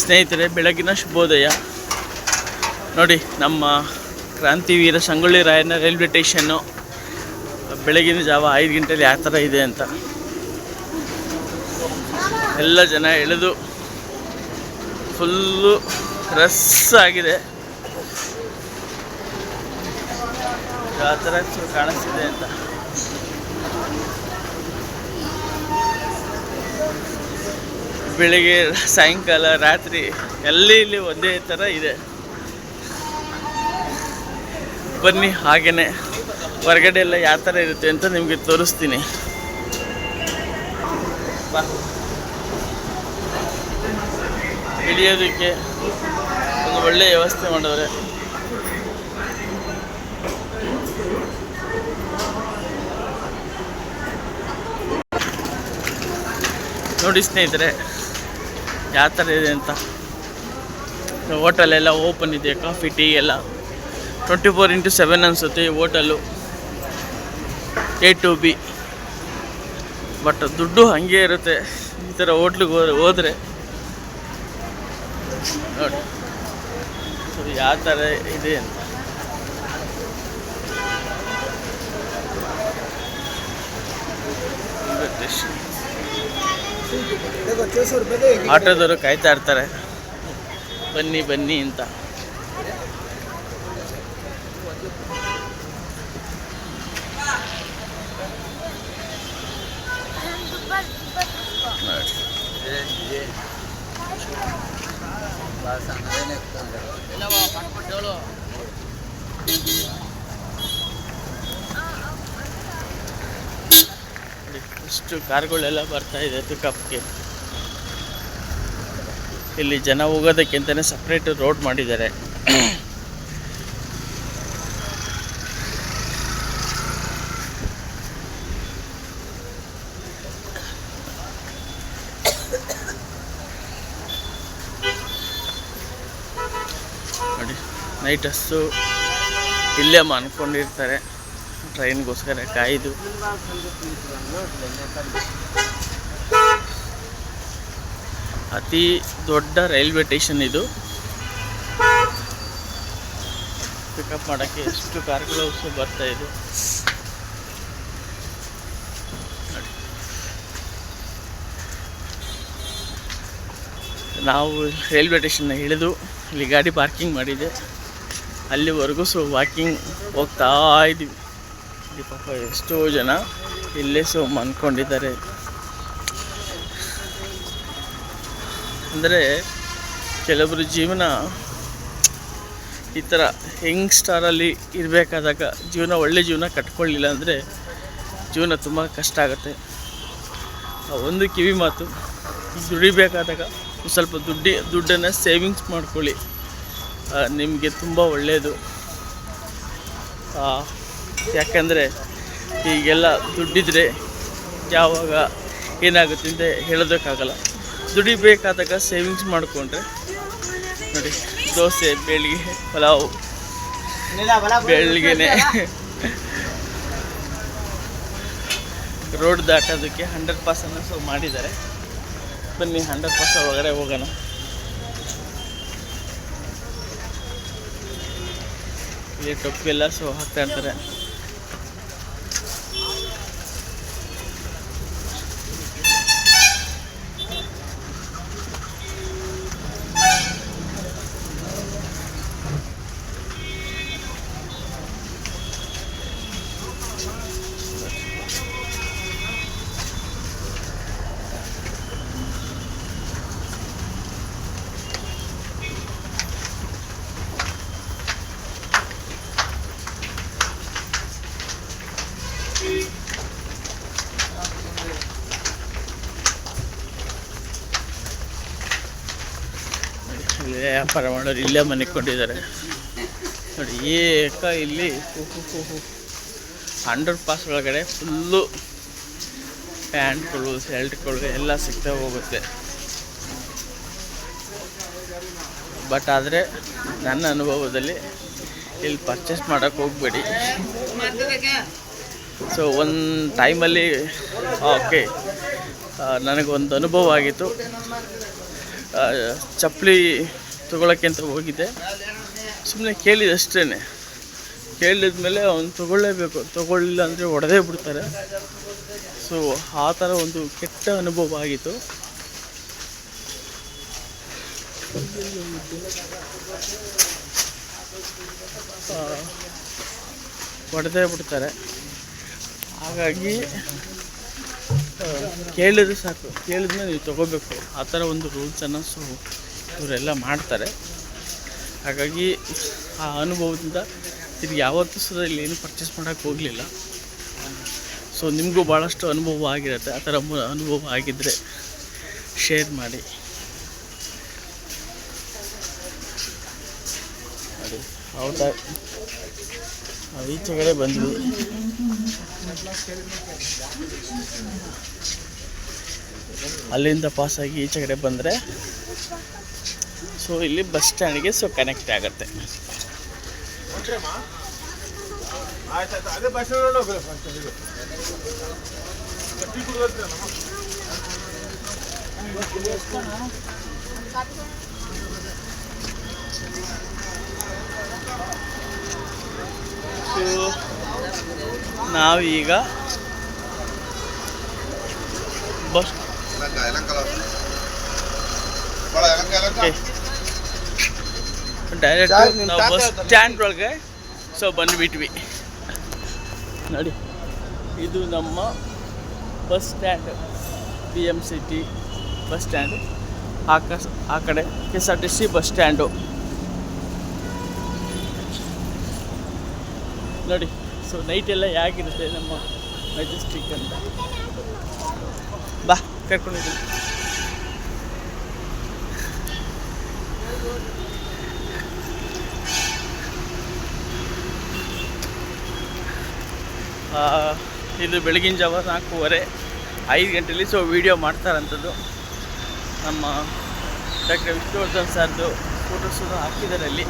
ಸ್ನೇಹಿತರೆ, ಬೆಳಗಿನ ಶುಭೋದಯ. ನೋಡಿ, ನಮ್ಮ ಕ್ರಾಂತಿವೀರ ಸಂಗೊಳ್ಳಿ ರಾಯಣ್ಣ ರೈಲ್ವೆ ಸ್ಟೇಷನ್ನು ಬೆಳಗಿನ ಜಾವ 5 ಗಂಟೆಯಲ್ಲಿ ಯಾವ ಥರ ಇದೆ ಅಂತ ಎಲ್ಲ ಜನ ಎಳೆದು ಫುಲ್ಲು ರಸ್ ಆಗಿದೆ. ಯಾವ ಥರ ಕಾಣಿಸ್ತಿದೆ ಅಂತ. ಬೆಳಿಗ್ಗೆ, ಸಾಯಂಕಾಲ, ರಾತ್ರಿ ಇಲ್ಲಿ ಒಂದೇ ಥರ ಇದೆ. ಬನ್ನಿ, ಹಾಗೆಯೇ ಹೊರಗಡೆ ಎಲ್ಲ ಯಾವ ಥರ ಇರುತ್ತೆ ಅಂತ ನಿಮಗೆ ತೋರಿಸ್ತೀನಿ. ಇಳಿಯೋದಕ್ಕೆ ಒಂದು ಒಳ್ಳೆಯ ವ್ಯವಸ್ಥೆ ಮಾಡವ್ರೆ. ನೋಡಿ ಸ್ನೇಹಿತರೆ, ಯಾವ ಥರ ಇದೆ ಅಂತ. ಹೋಟೆಲೆಲ್ಲ ಓಪನ್ ಇದೆ, ಕಾಫಿ ಟೀ ಎಲ್ಲ 24x7 ಅನಿಸುತ್ತೆ ಈ hotel, A to B. But ದುಡ್ಡು ಹಾಗೆ ಇರುತ್ತೆ ಈ ಥರ ಹೋಟ್ಲಿಗೆ ಹೋದರೆ. ನೋಡಿ, ಸೊ ಯಾವ ಥರ ಇದೆ ಅಂತ. ಆಟೋದವರು ಕಾಯ್ತಾ ಇರ್ತಾರೆ, ಬನ್ನಿ ಬನ್ನಿ ಅಂತ. ಇಷ್ಟು ಕಾರ್ಗಳೆಲ್ಲ ಬರ್ತಾ ಇದೆ ಪಿಕಪ್ಗೆ. ಇಲ್ಲಿ ಜನ ಹೋಗೋದಕ್ಕೆ ಅಂತಲೇ ಸಪ್ರೇಟ್ ರೋಡ್ ಮಾಡಿದ್ದಾರೆ. ನೋಡಿ, ನೈಟಸ್ಸು ಇಲ್ಲೇ ಅನ್ಕೊಂಡಿರ್ತಾರೆ ಟ್ರೈನ್ಗೋಸ್ಕರ ಕಾಯ್ದು. ಅತಿ ದೊಡ್ಡ ರೈಲ್ವೆ ಸ್ಟೇಷನ್ ಇದು. ಪಿಕಪ್ ಮಾಡೋಕ್ಕೆ ಎಷ್ಟು ಕಾರ್ಗಳು ಬರ್ತಾ ಇದೆ. ನಾವು ರೈಲ್ವೆ ಸ್ಟೇಷನ್ನ ಇಳಿದು ಇಲ್ಲಿ ಗಾಡಿ ಪಾರ್ಕಿಂಗ್ ಮಾಡಿದೆ, ಅಲ್ಲಿವರೆಗೂ ವಾಕಿಂಗ್ ಹೋಗ್ತಾ ಇದ್ದೀವಿ. ಇಲ್ಲಿ ಪಾಪ ಎಷ್ಟೋ ಜನ ಇಲ್ಲೇ ಅಂದ್ಕೊಂಡಿದ್ದಾರೆ. ಅಂದರೆ ಕೆಲವರು ಜೀವನ ಈ ಥರ ಯಂಗ್ಸ್ಟಾರಲ್ಲಿ ಇರಬೇಕಾದಾಗ ಒಳ್ಳೆ ಜೀವನ ಕಟ್ಕೊಳ್ಳಿಲ್ಲ ಅಂದರೆ ಜೀವನ ತುಂಬ ಕಷ್ಟ ಆಗುತ್ತೆ. ಒಂದು ಕಿವಿ ಮಾತು, ದುಡಿಬೇಕಾದಾಗ ಸ್ವಲ್ಪ ದುಡ್ಡನ್ನು ಸೇವಿಂಗ್ಸ್ ಮಾಡ್ಕೊಳ್ಳಿ, ನಿಮಗೆ ತುಂಬ ಒಳ್ಳೆಯದು. ಯಾಕಂದರೆ ಈಗೆಲ್ಲ ದುಡ್ಡಿದ್ರೆ ಯಾವಾಗ ಏನಾಗುತ್ತೆ ಅಂತ ಹೇಳೋದಕ್ಕಾಗಲ್ಲ. ದುಡಿಬೇಕಾದಾಗ ಸೇವಿಂಗ್ಸ್ ಮಾಡಿಕೊಂಡ್ರೆ ನೋಡಿ, ದೋಸೆ, ಬೆಳಿಗ್ಗೆ ಪಲಾವ್, ಬೆಳಿಗ್ಗೆನೆ ರೋಡ್ ದಾಟೋದಕ್ಕೆ 100 ಪಾಸನ್ನು ಮಾಡಿದ್ದಾರೆ. ಬನ್ನಿ 100 ಪಾಸ ಒಳಗಡೆ ಹೋಗೋಣ. ಇಲ್ಲಿ ಟೊಪ್ಪೆಲ್ಲ ಹಾಕ್ತಾ ಇರ್ತಾರೆ. ವ್ಯಾಪಾರ ಮಾಡೋರು ಇಲ್ಲೇ ಮನೆಕೊಂಡಿದ್ದಾರೆ ನೋಡಿ. ಇಲ್ಲಿ 100 ಪಾಸ್ ಒಳಗಡೆ ಫುಲ್ಲು ಪ್ಯಾಂಟ್ಗಳು, ಶರ್ಟ್ಗಳು ಎಲ್ಲ ಸಿಗ್ತಾ ಹೋಗುತ್ತೆ. ಬಟ್ ಆದರೆ ನನ್ನ ಅನುಭವದಲ್ಲಿ ಇಲ್ಲಿ ಪರ್ಚೇಸ್ ಮಾಡೋಕ್ಕೆ ಹೋಗಬೇಡಿ. ಸೊ ಒಂದು ಟೈಮಲ್ಲಿ ಓಕೆ ನನಗೊಂದು ಅನುಭವ ಆಗಿತ್ತು. ಚಪ್ಪಲಿ ತೊಗೊಳಕ್ಕೆ ಅಂತ ಹೋಗಿದ್ದೆ. ಸುಮ್ಮನೆ ಕೇಳಿದೆ ಅಷ್ಟೇ. ಕೇಳಿದ್ಮೇಲೆ ಅವ್ನು ತೊಗೊಳ್ಳೇಬೇಕು, ತೊಗೊಳ್ಳಿಲ್ಲ ಅಂದರೆ ಹೊಡೆದೇ ಬಿಡ್ತಾರೆ. ಸೊ ಆ ಥರ ಒಂದು ಕೆಟ್ಟ ಅನುಭವ ಆಗಿತ್ತು. ಹೊಡೆದೇ ಬಿಡ್ತಾರೆ. ಹಾಗಾಗಿ ಕೇಳಿದ್ರೆ ಸಾಕು, ಕೇಳಿದ್ಮೇಲೆ ನೀವು ತೊಗೋಬೇಕು, ಆ ಥರ ಒಂದು ರೂಲ್ಸನ್ನು ಸೊ ಇವರೆಲ್ಲ ಮಾಡ್ತಾರೆ. ಹಾಗಾಗಿ ಆ ಅನುಭವದಿಂದ ಇದು ಯಾವತ್ತೂ ಸಹ ಇಲ್ಲಿ ಏನು ಪರ್ಚೇಸ್ ಮಾಡೋಕ್ಕೆ ಹೋಗಲಿಲ್ಲ. ಸೊ ನಿಮಗೂ ಭಾಳಷ್ಟು ಅನುಭವ ಆಗಿರುತ್ತೆ. ಆ ಥರ ಅನುಭವ ಆಗಿದ್ದರೆ ಶೇರ್ ಮಾಡಿ. ನೋಡಿ ಹೌದಾ, ನಾವು ಈಚೆಗಡೆ ಬಂದ್ವಿ. ಅಲ್ಲಿಂದ ಪಾಸಾಗಿ ಈಚೆಗಡೆ ಬಂದರೆ ಸೊ ಇಲ್ಲಿ ಬಸ್ ಸ್ಟ್ಯಾಂಡ್ಗೆ ಸೊ ಕನೆಕ್ಟ್ ಆಗುತ್ತೆ. ನಾವೀಗ ಬಸ್ ಡೈರೆಕ್ಟ್ ನಾವು ಬಸ್ ಸ್ಟ್ಯಾಂಡ್ ಒಳಗೆ ಸೊ ಬಂದುಬಿಟ್ವಿ. ನೋಡಿ ಇದು ನಮ್ಮ bus stand, BMCT bus stand. ಆ ಕಡೆ KSRTC ಬಸ್ ಸ್ಟ್ಯಾಂಡು ನೋಡಿ. ಸೊ ನೈಟೆಲ್ಲ ಹೇಗಿರುತ್ತೆ ನಮ್ಮ ಮೆಜೆಸ್ಟಿಕ್ ಅಂತ. ಬಾ ಕರ್ಕೊಂಡಿದ್ದೀನಿ. ಇದು ಬೆಳಗಿನ ಜಾವ 4:15 5 ಗಂಟೆಯಲ್ಲಿ ಸೊ ವಿಡಿಯೋ ಮಾಡ್ತಾರಂಥದ್ದು. ನಮ್ಮ ಡಾಕ್ಟರ್ ವಿಷ್ಣುವರ್ಧನ್ ಸರ್ದು ಫೋಟೋಸನ್ನು ಹಾಕಿದ್ದಾರೆ ಅಲ್ಲಿ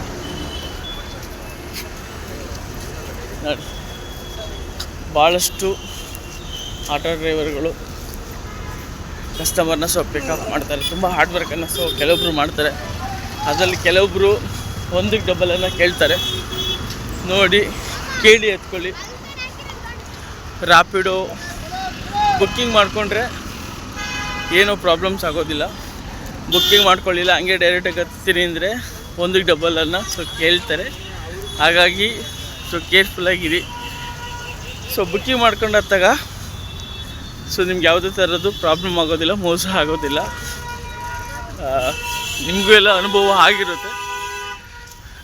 ನೋಡಿ. ಭಾಳಷ್ಟು ಆಟೋ ಡ್ರೈವರ್ಗಳು ಕಸ್ಟಮರ್ನ ಸೊ ಪಿಕಪ್ ಮಾಡ್ತಾರೆ. ತುಂಬ ಹಾರ್ಡ್ ವರ್ಕನ್ನು ಸೊ ಕೆಲವೊಬ್ಬರು ಮಾಡ್ತಾರೆ. ಅದರಲ್ಲಿ ಕೆಲವೊಬ್ಬರು ಒಂದಕ್ಕೆ ಡಬಲನ್ನು ಕೇಳ್ತಾರೆ. ನೋಡಿ ಕೇಳಿ ಎತ್ಕೊಳ್ಳಿ. ರ್ಯಾಪಿಡೋ ಬುಕ್ಕಿಂಗ್ ಮಾಡಿಕೊಂಡ್ರೆ ಏನೂ ಪ್ರಾಬ್ಲಮ್ಸ್ ಆಗೋದಿಲ್ಲ. ಬುಕ್ಕಿಂಗ್ ಮಾಡ್ಕೊಳ್ಳಿಲ್ಲ ಹಂಗೆ ಡೈರೆಕ್ಟಾಗಿ ಹತ್ತೀನಿ ಅಂದರೆ ಒಂದಕ್ಕೆ ಡಬಲನ್ನು ಸೊ ಕೇಳ್ತಾರೆ. ಹಾಗಾಗಿ ಸೊ ಕೇರ್ಫುಲ್ಲಾಗಿರಿ. ಸೊ ಬುಕ್ಕಿಂಗ್ ಮಾಡ್ಕೊಂಡು ಹತ್ತಾಗ ಸೊ ನಿಮ್ಗೆ ಯಾವುದೇ ಥರದ್ದು ಪ್ರಾಬ್ಲಮ್ ಆಗೋದಿಲ್ಲ, ಮೋಸ ಆಗೋದಿಲ್ಲ. ನಿಮಗೂ ಎಲ್ಲ ಅನುಭವ ಆಗಿರುತ್ತೆ.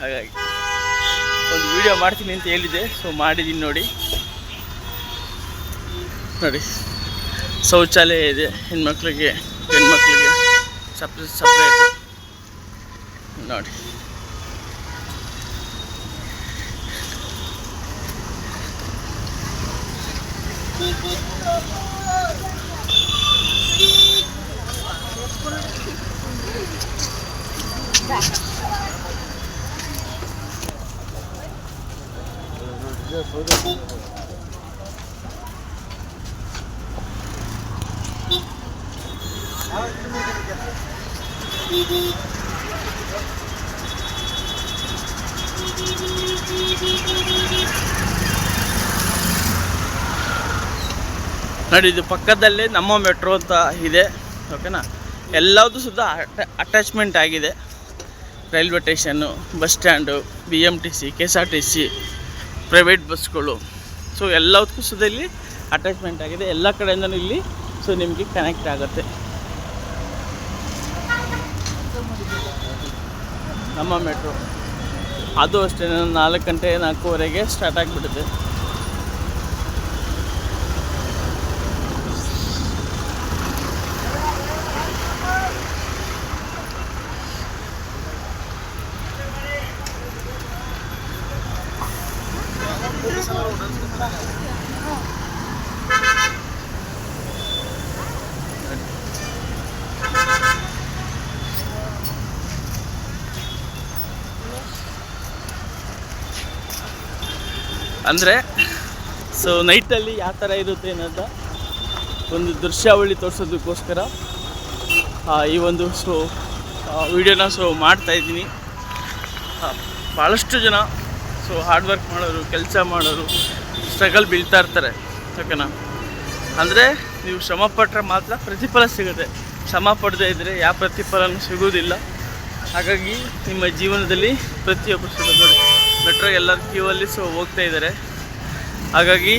ಹಾಗಾಗಿ ಒಂದು ವಿಡಿಯೋ ಮಾಡ್ತೀನಿ ಅಂತ ಹೇಳಿದೆ, ಸೊ ಮಾಡಿದ್ದೀನಿ ನೋಡಿ. ನೋಡಿ ಶೌಚಾಲಯ ಇದೆ, ಹೆಣ್ಮಕ್ಳಿಗೆ ಹೆಣ್ಮಕ್ಳಿಗೆ ಸಪ್ರೇಟು ನೋಡಿ. ನೋಡಿ ಇದು ಪಕ್ಕದಲ್ಲೇ ನಮ್ಮ ಮೆಟ್ರೋ ಅಂತ ಇದೆ, ಓಕೆನಾ. ಎಲ್ಲದೂ ಸುದ್ದ ಅಟ್ಯಾಚ್ಮೆಂಟ್ ಆಗಿದೆ. Railway station, bus stand, BMTC, KSRTC, private ಬಸ್ಗಳು, ಸೊ ಎಲ್ಲದಕ್ಕೂ ಸುದ್ದ ಇಲ್ಲಿ ಅಟ್ಯಾಚ್ಮೆಂಟ್ ಆಗಿದೆ. ಎಲ್ಲ ಕಡೆಯಿಂದನೂ ಇಲ್ಲಿ ಸೊ ನಿಮಗೆ ಕನೆಕ್ಟ್ ಆಗುತ್ತೆ. ನಮ್ಮ ಮೆಟ್ರೋ ಅದು ಅಷ್ಟೇ 4 ಗಂಟೆ 4:15 ಸ್ಟಾರ್ಟ್ ಆಗಿಬಿಡುತ್ತೆ. ಅಂದರೆ ಸೊ ನೈಟಲ್ಲಿ ಯಾವ ಥರ ಇರುತ್ತೆ ಅನ್ನೋದು ಒಂದು ದೃಶ್ಯಾವಳಿ ತೋರಿಸೋದಕ್ಕೋಸ್ಕರ ಈ ಒಂದು ಸೊ ವೀಡಿಯೋನ ಮಾಡ್ತಾಯಿದ್ದೀನಿ. ಭಾಳಷ್ಟು ಜನ ಹಾರ್ಡ್ ವರ್ಕ್ ಮಾಡೋರು, ಕೆಲಸ ಮಾಡೋರು ಸ್ಟ್ರಗಲ್ ಬೀಳ್ತಾ ಇರ್ತಾರೆ. ಓಕೆನಾ? ಅಂದರೆ ನೀವು ಶ್ರಮ ಪಟ್ಟರೆ ಮಾತ್ರ ಪ್ರತಿಫಲ ಸಿಗುತ್ತೆ. ಶ್ರಮ ಪಡದೇ ಇದ್ದರೆ ಯಾವ ಪ್ರತಿಫಲನೂ ಸಿಗೋದಿಲ್ಲ. ಹಾಗಾಗಿ ನಿಮ್ಮ ಜೀವನದಲ್ಲಿ ಪ್ರತಿಯೊಬ್ಬರು ಮೆಟ್ರೋ ಎಲ್ಲರ ಕ್ಯೂ ಅಲ್ಲಿ ಹೋಗ್ತಾ ಇದ್ದಾರೆ. ಹಾಗಾಗಿ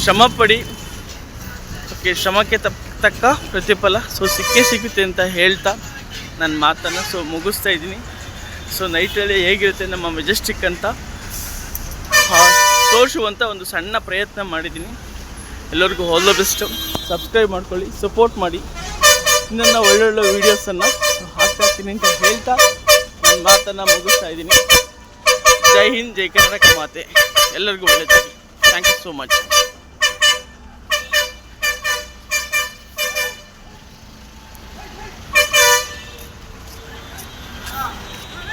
ಶ್ರಮ ಪಡಿ. ಓಕೆ, ಶ್ರಮಕ್ಕೆ ತಕ್ಕ ಪ್ರತಿಫಲ ಸಿಕ್ಕೇ ಸಿಗುತ್ತೆ ಅಂತ ಹೇಳ್ತಾ ನನ್ನ ಮಾತನ್ನು ಮುಗಿಸ್ತಾ ಇದ್ದೀನಿ. ನೈಟಲ್ಲಿ ಹೇಗಿರುತ್ತೆ ನಮ್ಮ ಮೆಜೆಸ್ಟಿಕ್ ಅಂತ ತೋರಿಸುವಂಥ ಒಂದು ಸಣ್ಣ ಪ್ರಯತ್ನ ಮಾಡಿದ್ದೀನಿ. ಎಲ್ಲರಿಗೂ ಆಲ್ ದ ಬೆಸ್ಟ್. ಸಬ್ಸ್ಕ್ರೈಬ್ ಮಾಡ್ಕೊಳ್ಳಿ, ಸಪೋರ್ಟ್ ಮಾಡಿ. ಇನ್ನೊಂದು ಒಳ್ಳೊಳ್ಳೆ ವೀಡಿಯೋಸನ್ನು ಹಾಕ್ತಾಯಿರ್ತೀನಿ ಅಂತ ಹೇಳ್ತಾ ನನ್ನ ಮಾತನ್ನು ಮುಗಿಸ್ತಾ ಇದ್ದೀನಿ. ಜೈ ಹಿಂದ್, ಜೈ ಕರ್ನಾಟಕ ಮಾತೆ. ಎಲ್ಲರಿಗೂ ಒಳ್ಳೆಯದಾಗಿ. Thank you so much.